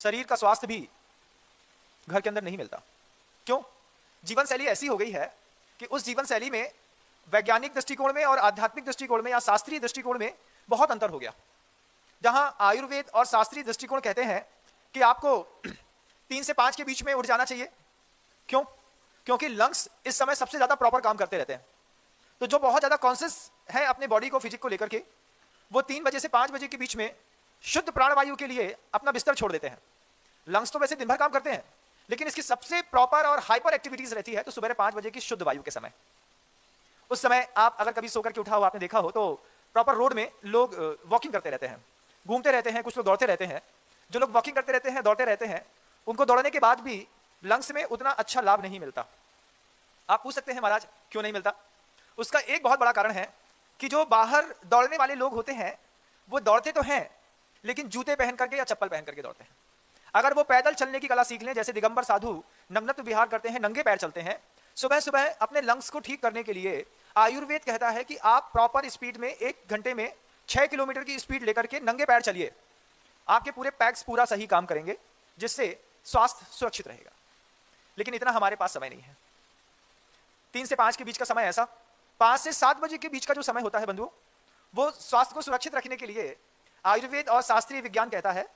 शरीर का स्वास्थ्य भी घर के अंदर नहीं मिलता। क्यों? जीवन शैली ऐसी हो गई है कि उस जीवन शैली में वैज्ञानिक दृष्टिकोण में और आध्यात्मिक दृष्टिकोण में या शास्त्रीय दृष्टिकोण में बहुत अंतर हो गया। जहां आयुर्वेद और शास्त्रीय दृष्टिकोण कहते हैं कि आपको 3 से 5 के बीच में उठ जाना चाहिए। क्यों? क्योंकि लंग्स इस समय सबसे ज्यादा प्रॉपर काम करते रहते हैं। तो जो बहुत ज्यादा कॉन्शियस है अपने बॉडी को, फिजिक को लेकर के, वो 3 बजे से 5 बजे के बीच में शुद्ध प्राणवायु के लिए अपना बिस्तर छोड़ देते हैं। लंग्स तो वैसे दिन भर काम करते हैं, लेकिन इसकी सबसे प्रॉपर और हाइपर एक्टिविटीज रहती है तो सुबह 5 बजे की शुद्ध वायु के समय। उस समय आप अगर कभी सोकर के उठा हो, आपने देखा हो, तो प्रॉपर रोड में लोग वॉकिंग करते रहते हैं, घूमते रहते हैं, कुछ लोग दौड़ते रहते हैं। जो लोग वॉकिंग करते रहते हैं, दौड़ते रहते हैं, उनको दौड़ने के बाद भी लंग्स में उतना अच्छा लाभ नहीं मिलता। आप पूछ सकते हैं महाराज क्यों नहीं मिलता? उसका एक बहुत बड़ा कारण है कि जो बाहर दौड़ने वाले लोग होते हैं वो दौड़ते तो हैं, लेकिन जूते पहन करके या चप्पल पहन करके दौड़ते हैं। अगर वो पैदल चलने की कला सीख लें, जैसे दिगंबर साधु नग्नत्व विहार करते हैं, नंगे पैर चलते हैं, सुबह सुबह अपने लंग्स को ठीक करने के लिए आयुर्वेद कहता है कि आप प्रॉपर स्पीड में 1 घंटे में 6 किलोमीटर की स्पीड लेकर के नंगे पैर चलिए। आपके पूरे पैक्स पूरा सही काम करेंगे, जिससे स्वास्थ्य सुरक्षित रहेगा। लेकिन इतना हमारे पास समय नहीं है। 3 से 5 के बीच का समय, ऐसा 5 से 7 बजे के बीच का जो समय होता है बंधुओं, वो स्वास्थ्य को सुरक्षित रखने के लिए आयुर्वेद और शास्त्रीय विज्ञान कहता है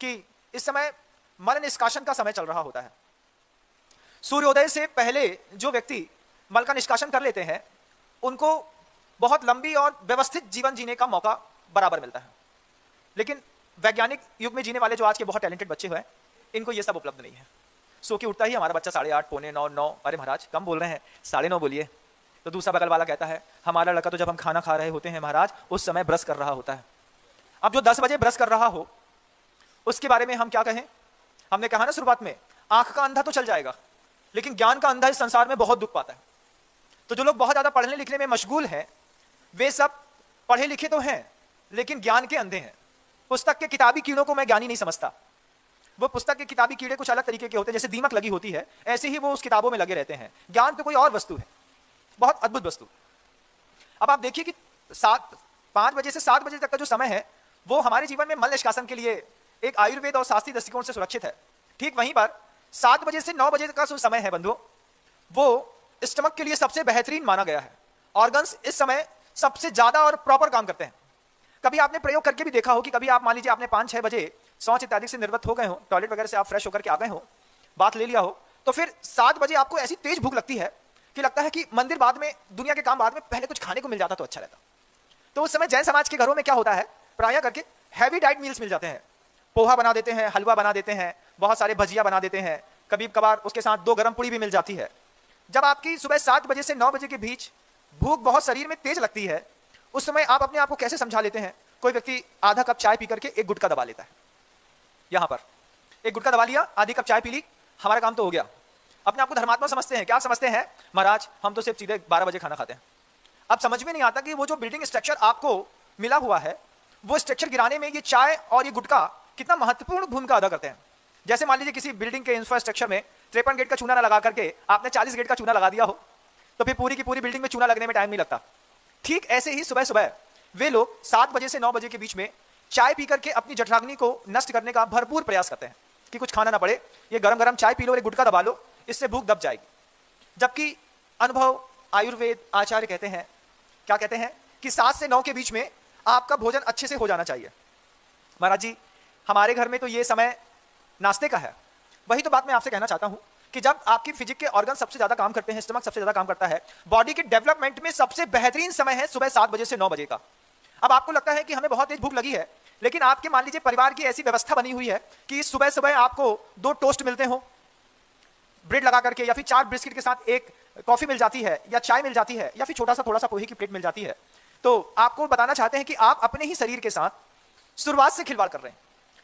कि इस समय मल निष्कासन का समय चल रहा होता है। सूर्योदय से पहले जो व्यक्ति मल का निष्कासन कर लेते हैं उनको बहुत लंबी और व्यवस्थित जीवन जीने का मौका बराबर मिलता है। लेकिन वैज्ञानिक युग में जीने वाले जो आज के बहुत टैलेंटेड बच्चे हुए हैं, इनको ये सब उपलब्ध नहीं है। सो के उठता ही हमारा बच्चा 8:30, पौने 9, 9, अरे महाराज कम बोल रहे हैं, 9:30 बोलिए। तो दूसरा बगल वाला कहता है हमारा लड़का तो जब हम खाना खा रहे होते हैं महाराज उस समय ब्रश कर रहा होता है। अब जो 10 बजे ब्रश कर रहा हो उसके बारे में हम क्या कहें? हमने कहा ना शुरुआत में, आंख का अंधा तो चल जाएगा, लेकिन ज्ञान का अंधा इस संसार में बहुत दुख पाता है। तो जो लोग बहुत ज्यादा पढ़ने लिखने में मशगूल हैं, वे सब पढ़े लिखे तो हैं लेकिन ज्ञान के अंधे हैं। पुस्तक के किताबी कीड़ों को मैं ज्ञानी नहीं समझता। वो पुस्तक के किताबी कीड़े कुछ अलग तरीके के होते हैं, जैसे दीमक लगी होती है ऐसे ही वो उस किताबों में लगे रहते हैं। ज्ञान तो कोई और वस्तु है, बहुत अद्भुत वस्तु। अब आप देखिए कि 5 बजे से 7 बजे तक का जो समय है वो हमारे जीवन में मल निष्कासन के लिए एक आयुर्वेद और शास्त्रीय दृष्टिकोण से सुरक्षित है। ठीक वहीं पर 7 बजे से 9 बजे तक का जो समय है बंधुओं, वो स्टमक के लिए सबसे बेहतरीन माना गया है। ऑर्गन्स इस समय सबसे ज्यादा और प्रॉपर काम करते हैं। कभी आपने प्रयोग करके भी देखा हो कि कभी आप मान लीजिए आपने 5-6 बजे शौच इत्यादि से निर्वृत्त हो गए हो, टॉयलेट वगैरह से आप फ्रेश होकर के आ गए हो, बात ले लिया हो, तो फिर 7 बजे आपको ऐसी तेज भूख लगती है कि लगता है कि मंदिर बाद में, दुनिया के काम बाद में, पहले कुछ खाने को मिल जाता तो अच्छा रहता। तो उस समय जैन समाज के घरों में क्या होता है, प्रायः करके हैवी डाइट मील्स मिल जाते हैं। पोहा बना देते हैं, हलवा बना देते हैं, बहुत सारे भजिया बना देते हैं, कभी कभार उसके साथ 2 गरम पूड़ी भी मिल जाती है। जब आपकी सुबह 7 बजे से 9 बजे के बीच भूख बहुत शरीर में तेज लगती है, उस समय आप अपने आप को कैसे समझा लेते हैं? कोई व्यक्ति आधा कप चाय पी करके 1 गुटखा दबा लेता है। यहां पर 1 गुटखा दबा लिया, आधी कप चाय पी ली, हमारा काम तो हो गया। अपने आप को धर्मात्मा समझते हैं। क्या समझते हैं? महाराज हम तो सिर्फ सीधे 12 बजे खाना खाते हैं। अब समझ में नहीं आता कि वो जो बिल्डिंग स्ट्रक्चर आपको मिला हुआ है, वो स्ट्रक्चर गिराने में ये चाय और ये गुटखा कितना महत्वपूर्ण भूमिका अदा करते हैं। जैसे मान लीजिए किसी बिल्डिंग के इंफ्रास्ट्रक्चर में 53 गेट का चूना ना लगा करके आपने 40 गेट का चूना लगा दिया हो, तो फिर पूरी की पूरी बिल्डिंग में चूना लगने में टाइम नहीं लगता। ठीक ऐसे ही सुबह सुबह वे लोग 7 बजे से 9 बजे के बीच में चाय पी करके अपनी जठराग्नि को नष्ट करने का भरपूर प्रयास करते हैं कि कुछ खाना ना पड़े, ये गरम गरम चाय पी लो और एक गुटखा दबा लो, इससे भूख दब जाएगी। जबकि अनुभव आयुर्वेद आचार्य कहते हैं, क्या कहते हैं कि 7 से 9 के बीच में आपका भोजन अच्छे से हो जाना चाहिए। महाराज जी हमारे घर में तो ये समय नाश्ते का है। वही तो बात मैं आपसे कहना चाहता हूं कि जब आपकी फिजिक के ऑर्गन सबसे ज्यादा काम करते हैं, स्टमक सबसे ज्यादा काम करता है, बॉडी के डेवलपमेंट में सबसे बेहतरीन समय है सुबह 7 बजे से 9 बजे का। अब आपको लगता है कि हमें बहुत तेज भूख लगी है, लेकिन आपके मान लीजिए परिवार की ऐसी व्यवस्था बनी हुई है कि सुबह सुबह आपको 2 टोस्ट मिलते हो ब्रेड लगा करके, या फिर 4 बिस्किट के साथ 1 कॉफी मिल जाती है, या चाय मिल जाती है, या फिर छोटा सा थोड़ा सा पोहे की प्लेट मिल जाती है। तो आपको बताना चाहते हैं कि आप अपने ही शरीर के साथ शुरुआत से खिलवाड़ कर रहे हैं।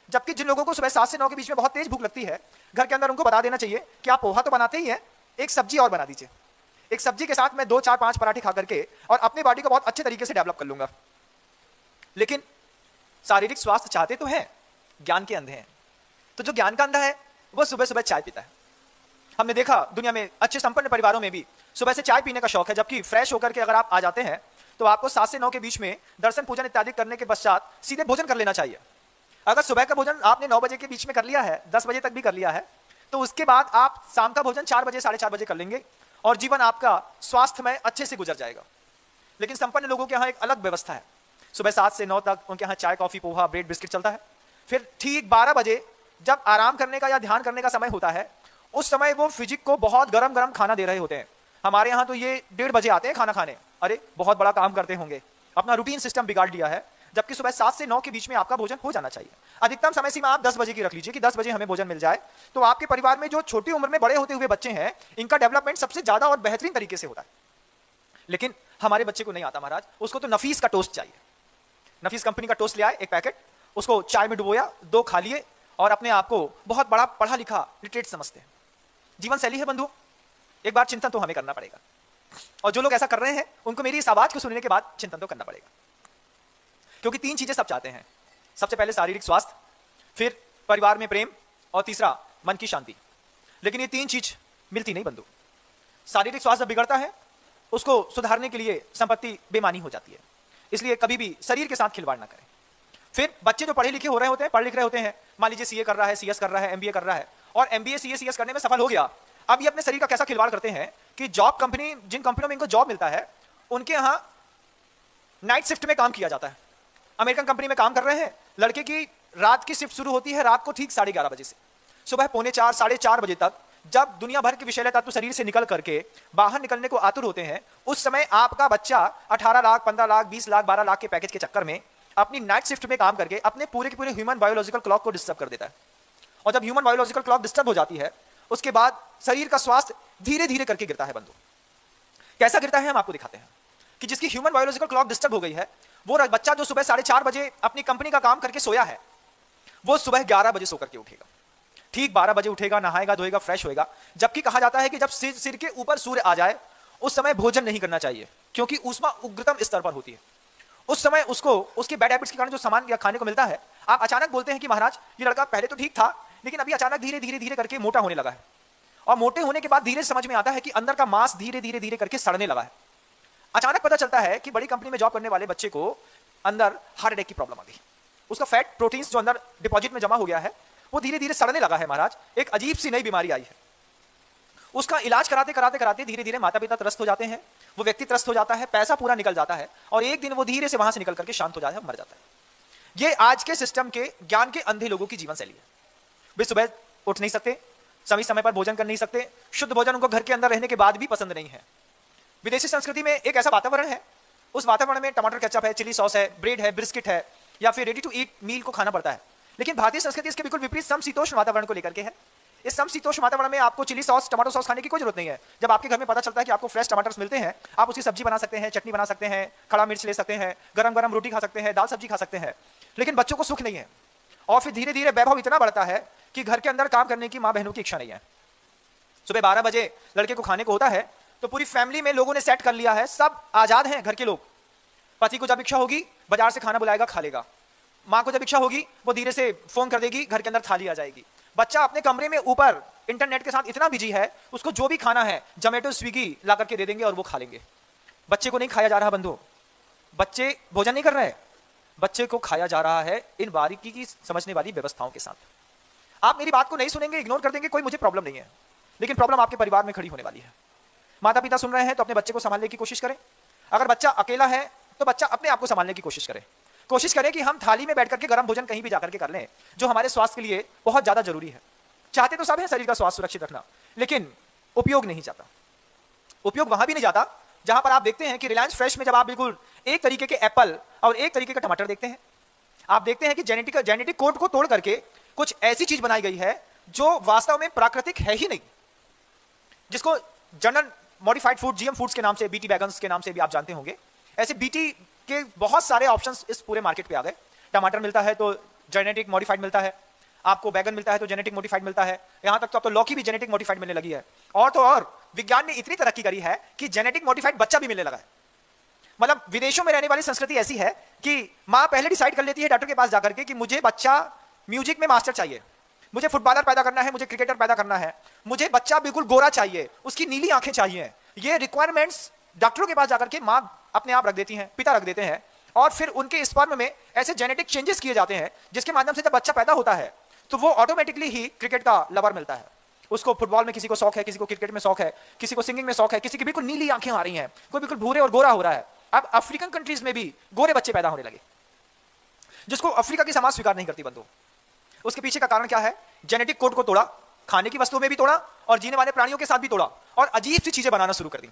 जबकि जिन लोगों को सुबह 7 से 9 के बीच में बहुत तेज भूख लगती है, घर के अंदर उनको बता देना चाहिए कि आप पोहा तो बनाते ही हैं, एक सब्जी और बना दीजिए। एक सब्जी के साथ मैं 2, 4, 5 पराठे खा करके और अपनी बॉडी को बहुत अच्छे तरीके से डेवलप कर लूंगा। लेकिन शारीरिक स्वास्थ्य चाहते तो हैं, ज्ञान के अंधे हैं। तो जो ज्ञान का अंधा है वो सुबह सुबह चाय पीता है। हमने देखा दुनिया में अच्छे संपन्न परिवारों में भी सुबह से चाय पीने का शौक है, जबकि फ्रेश होकर के अगर आप आ जाते हैं तो आपको 7 से 9 के बीच में दर्शन पूजन इत्यादि करने के पश्चात सीधे भोजन कर लेना चाहिए। अगर सुबह का भोजन आपने 9 बजे के बीच में कर लिया है, 10 बजे तक भी कर लिया है, तो उसके बाद आप शाम का भोजन 4 बजे 4:30 बजे कर लेंगे और जीवन आपका स्वास्थ्यमय अच्छे से गुजर जाएगा। लेकिन संपन्न लोगों के यहाँ एक अलग व्यवस्था है। सुबह 7 से 9 तक उनके यहाँ चाय, कॉफी, पोहा, ब्रेड, बिस्किट चलता है। फिर ठीक 12 बजे जब आराम करने का या ध्यान करने का समय होता है, उस समय वो फिजिक को बहुत गरम गरम खाना दे रहे होते हैं। हमारे यहाँ तो ये 1:30 बजे आते हैं खाना खाने। अरे बहुत बड़ा काम करते होंगे, अपना रूटीन सिस्टम बिगाड़ लिया है। जबकि सुबह 7 से 9 के बीच में आपका भोजन हो जाना चाहिए। अधिकतम समय सीमा आप 10 बजे की रख लीजिए कि 10 बजे हमें भोजन मिल जाए। तो आपके परिवार में जो छोटी उम्र में बड़े होते हुए बच्चे हैं, इनका डेवलपमेंट सबसे ज्यादा और बेहतरीन तरीके से होता है। लेकिन हमारे बच्चे को नहीं आता महाराज, उसको तो नफीस का टोस्ट चाहिए। नफीस कंपनी का टोस्ट ले आए एक पैकेट, उसको चाय में डुबोया, 2 खा लिए और अपने आप को बहुत बड़ा पढ़ा लिखा लिटरेट समझते हैं। जीवन शैली है बंधु, एक बार चिंतन तो हमें करना पड़ेगा। और जो लोग ऐसा कर रहे हैं उनको मेरी इस आवाज को सुनने के बाद चिंतन तो करना पड़ेगा। क्योंकि 3 चीजें सब चाहते हैं। सबसे पहले शारीरिक स्वास्थ्य, फिर परिवार में प्रेम और तीसरा मन की शांति। लेकिन ये 3 चीज मिलती नहीं बंधु। शारीरिक स्वास्थ्य बिगड़ता है, उसको सुधारने के लिए संपत्ति बेमानी हो जाती है। इसलिए कभी भी शरीर के साथ खिलवाड़ ना करें। फिर बच्चे जो पढ़े लिखे हो रहे होते हैं, पढ़ लिख रहे होते हैं, मान लीजिए सीए कर रहा है, सीएस कर रहा है, एमबीए कर रहा है और एमबीए सीए सीएस करने में सफल हो गया। अब ये अपने शरीर का कैसा खिलवाड़ करते हैं कि जॉब कंपनी, जिन कंपनियों में इनको जॉब मिलता है, उनके यहां नाइट शिफ्ट में काम किया जाता है। अमेरिकन कंपनी में काम कर रहे हैं, लड़के की रात की शिफ्ट शुरू होती है रात को ठीक 11:30 बजे से सुबह 3:45 4:30 बजे तक। जब दुनिया भर के विषैले तत्व शरीर से निकल करके बाहर निकलने को आतुर होते हैं, उस समय आपका बच्चा 18 लाख, 15 लाख, 20 लाख, 12 लाख के पैकेज के चक्कर में अपनी नाइट शिफ्ट में काम करके अपने पूरे के पूरे ह्यूमन बायोलॉजिकल क्लॉक को डिस्टर्ब कर देता है। और जब ह्यूमन बायोलॉजिकल क्लॉक डिस्टर्ब हो जाती है, उसके बाद शरीर का स्वास्थ्य धीरे धीरे करके गिरता है बंधु। कैसा गिरता है हम आपको दिखाते हैं कि जिसकी ह्यूमन बायोलॉजिकल क्लॉक डिस्टर्ब हो गई है, वो बच्चा जो सुबह 4:30 बजे अपनी कंपनी का काम करके सोया है, वो सुबह 11 बजे सो करके उठेगा। ठीक 12 बजे उठेगा, नहाएगा, धोएगा, फ्रेश होएगा। जबकि कहा जाता है कि जब सिर के ऊपर सूर्य आ जाए उस समय भोजन नहीं करना चाहिए, क्योंकि ऊष्मा उग्रतम स्तर पर होती है। उस समय उसको उसके बैड हैबिट्स के कारण जो सामान या खाने को मिलता है, आप अचानक बोलते हैं कि महाराज ये लड़का पहले तो ठीक था, लेकिन अभी अचानक धीरे धीरे धीरे करके मोटा होने लगा है। और मोटे होने के बाद धीरे समझ में आता है कि अंदर का मांस धीरे धीरे धीरे करके सड़ने लगा है। अचानक पता चलता है कि बड़ी कंपनी में जॉब करने वाले बच्चे को अंदर हार्ट अटैक की प्रॉब्लम आ गई। उसका फैट प्रोटीन्स जो अंदर डिपॉजिट में जमा हो गया है, वो धीरे धीरे सड़ने लगा है महाराज। एक अजीब सी नई बीमारी आई है। उसका इलाज कराते कराते कराते धीरे धीरे माता पिता त्रस्त हो जाते हैं, वो व्यक्ति त्रस्त हो जाता है, पैसा पूरा निकल जाता है और एक दिन वो धीरे से वहां से निकल करके शांत हो जाता है, मर जाता है। ये आज के सिस्टम के ज्ञान के अंधे लोगों की जीवन शैली है। वे सुबह उठ नहीं सकते, समय समय पर भोजन कर नहीं सकते, शुद्ध भोजन उनको घर के अंदर रहने के बाद भी पसंद नहीं है। विदेशी संस्कृति में एक ऐसा वातावरण है, उस वातावरण में टमाटर केचप है, चिली सॉस है, ब्रेड है, बिस्किट है या फिर रेडी टू ईट मील को खाना पड़ता है। लेकिन भारतीय संस्कृति इसके बिल्कुल विपरीत समशीतोष्ण वातावरण को लेकर के है। इस समशीतोष्ण वातावरण में आपको चिली सॉस, टमाटो सॉस खाने की कोई जरूरत नहीं है। जब आपके घर में पता चलता है कि आपको फ्रेश टमाटर मिलते हैं, आप उसकी सब्जी बना सकते हैं, चटनी बना सकते हैं, खड़ा मिर्च ले सकते हैं, गरम गरम रोटी खा सकते हैं, दाल सब्जी खा सकते हैं। लेकिन बच्चों को सुख नहीं है और फिर धीरे धीरे वैभव इतना बढ़ता है कि घर के अंदर काम करने की माँ बहनों की इच्छा नहीं है। सुबह 12 बजे लड़के को खाने को होता है तो पूरी फैमिली में लोगों ने सेट कर लिया है, सब आजाद हैं घर के लोग। पति को जब इच्छा होगी बाजार से खाना बुलाएगा, खा लेगा। माँ को जब इच्छा होगी वो धीरे से फोन कर देगी, घर के अंदर थाली आ जाएगी। बच्चा अपने कमरे में ऊपर इंटरनेट के साथ इतना बिजी है, उसको जो भी खाना है जोमेटो स्विगी ला करके दे देंगे और वो खा लेंगे। बच्चे को नहीं खाया जा रहा बंधु, बच्चे भोजन नहीं कर रहे हैं, बच्चे को खाया जा रहा है इन बारीकी की समझने वाली व्यवस्थाओं के साथ। आप मेरी बात को नहीं सुनेंगे, इग्नोर कर देंगे, कोई मुझे प्रॉब्लम नहीं है, लेकिन प्रॉब्लम आपके परिवार में खड़ी होने वाली है। माता पिता सुन रहे हैं तो अपने बच्चे को संभालने की कोशिश करें। अगर बच्चा अकेला है तो बच्चा अपने आप को संभालने की कोशिश करे। कोशिश करें कि हम थाली में बैठ करके गर्म भोजन कहीं भी जाकर के कर लें, जो हमारे स्वास्थ्य के लिए बहुत ज्यादा जरूरी है। चाहते तो सब है शरीर का स्वास्थ्य सुरक्षित रखना, लेकिन उपयोग नहीं जाता। उपयोग वहां भी नहीं जाता जहां पर आप देखते हैं कि रिलायंस फ्रेश में जब आप बिल्कुल एक तरीके के एप्पल और एक तरीके का टमाटर देखते हैं, आप देखते हैं कि जेनेटिक कोड को तोड़ करके कुछ ऐसी चीज बनाई गई है जो वास्तव में प्राकृतिक है ही नहीं, जिसको general modified food, GM foods के नाम से, बीटी बैगन्स के नाम से भी आप जानते होंगे। ऐसे बीटी के बहुत सारे ऑप्शंस इस पूरे मार्केट पे आ गए। टमाटर मिलता है तो जेनेटिक मॉडिफाइड मिलता है, आपको बैगन मिलता है तो जेनेटिक मॉडिफाइड मिलता है, यहां तक तो अब तो लौकी भी जेनेटिक मॉडिफाइड मिलने लगी है। और तो और विज्ञान ने इतनी तरक्की करी है कि जेनेटिक मॉडिफाइड बच्चा भी मिलने लगा है। मतलब विदेशों में रहने वाली संस्कृति ऐसी है कि मां पहले डिसाइड कर लेती है डॉक्टर के पास जाकर के कि मुझे बच्चा म्यूजिक में मास्टर चाहिए, मुझे फुटबॉलर पैदा करना है, मुझे क्रिकेटर पैदा करना है, मुझे बच्चा बिल्कुल गोरा चाहिए, उसकी नीली आंखें चाहिए। ये रिक्वायरमेंट्स डॉक्टरों के पास जाकर के मां अपने आप रख देती हैं, पिता रख देते हैं। और फिर उनके स्पर्म में ऐसे जेनेटिक चेंजेस किए जाते हैं जिसके माध्यम से जब बच्चा पैदा होता है तो वो ऑटोमेटिकली ही क्रिकेट का लवर मिलता है। उसको फुटबॉल में किसी को शौक है, किसी को क्रिकेट में शौक है, किसी को सिंगिंग में शौक है, किसी की बिल्कुल नीली आंखें आ रही हैं, कोई बिल्कुल भूरे और गोरा हो रहा है। अब अफ्रीकन कंट्रीज में भी गोरे बच्चे पैदा होने लगे, जिसको अफ्रीका की समाज स्वीकार नहीं करती बंधु। उसके पीछे का कारण क्या है? जेनेटिक कोड को तोड़ा, खाने की वस्तुओं में भी तोड़ा और जीने वाले प्राणियों के साथ भी तोड़ा, और अजीब सी चीजें बनाना शुरू कर दी।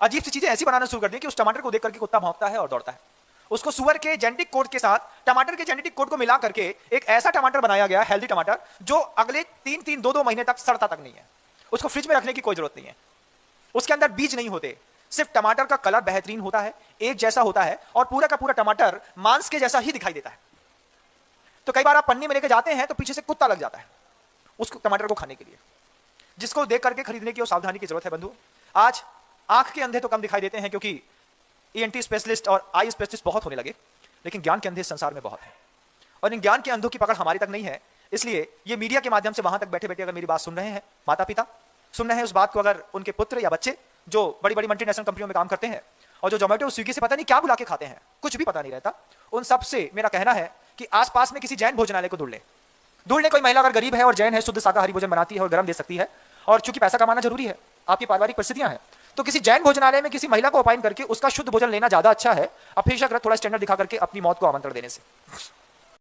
अजीब सी चीजें ऐसी बनाना शुरू कर दी कि उस टमाटर को देख करके कुत्ता भौंकता है और दौड़ता है। उसको सुअर के जेनेटिक कोड के साथ टमाटर के जेनेटिक कोड को मिला करके एक ऐसा टमाटर बनाया गया, हेल्दी टमाटर, जो अगले 3-2 महीने तक सड़ता तक नहीं है। उसको फ्रिज में रखने की कोई जरूरत नहीं है, उसके अंदर बीज नहीं होते, सिर्फ टमाटर का कलर बेहतरीन होता है, एक जैसा होता है, और पूरा का पूरा टमाटर मांस के जैसा ही दिखाई देता है। तो कई बार आप पन्नी में लेके जाते हैं तो पीछे से कुत्ता लग जाता है उस टमाटर को खाने के लिए, जिसको देख करके खरीदने की और सावधानी की जरूरत है बंधु। आज आंख के अंधे तो कम दिखाई देते हैं क्योंकि ईएनटी स्पेशलिस्ट और आई स्पेशलिस्ट बहुत होने लगे, लेकिन ज्ञान के अंधे इस संसार में बहुत है, और इन ज्ञान के अंधों की पकड़ हमारी तक नहीं है। इसलिए ये मीडिया के माध्यम से वहां तक बैठे बैठे अगर मेरी बात सुन रहे हैं, माता पिता सुन रहे हैं उस बात को, अगर उनके पुत्र या बच्चे जो बड़ी बड़ी मल्टीनेशनल कंपनियों में काम करते हैं और जो जोमेटो स्विगी से पता नहीं क्या बुला के खाते हैं, कुछ भी पता नहीं रहता, उन सब से मेरा कहना है कि आसपास में किसी जैन भोजनालय को ढूंढ ले। कोई महिला अगर गरीब है और जैन है, शुद्ध शाकाहारी भोजन बनाती है और गर्म दे सकती है, और चूंकि पैसा कमाना जरूरी है, आपकी पारिवारिक परिस्थितियां हैं, तो किसी जैन भोजनालय में किसी महिला को अपॉइंट करके उसका शुद्ध भोजन लेना ज्यादा अच्छा है, अपेक्षाकृत थोड़ा स्टैंडर्ड दिखा करके अपनी मौत को आमंत्रण देने से।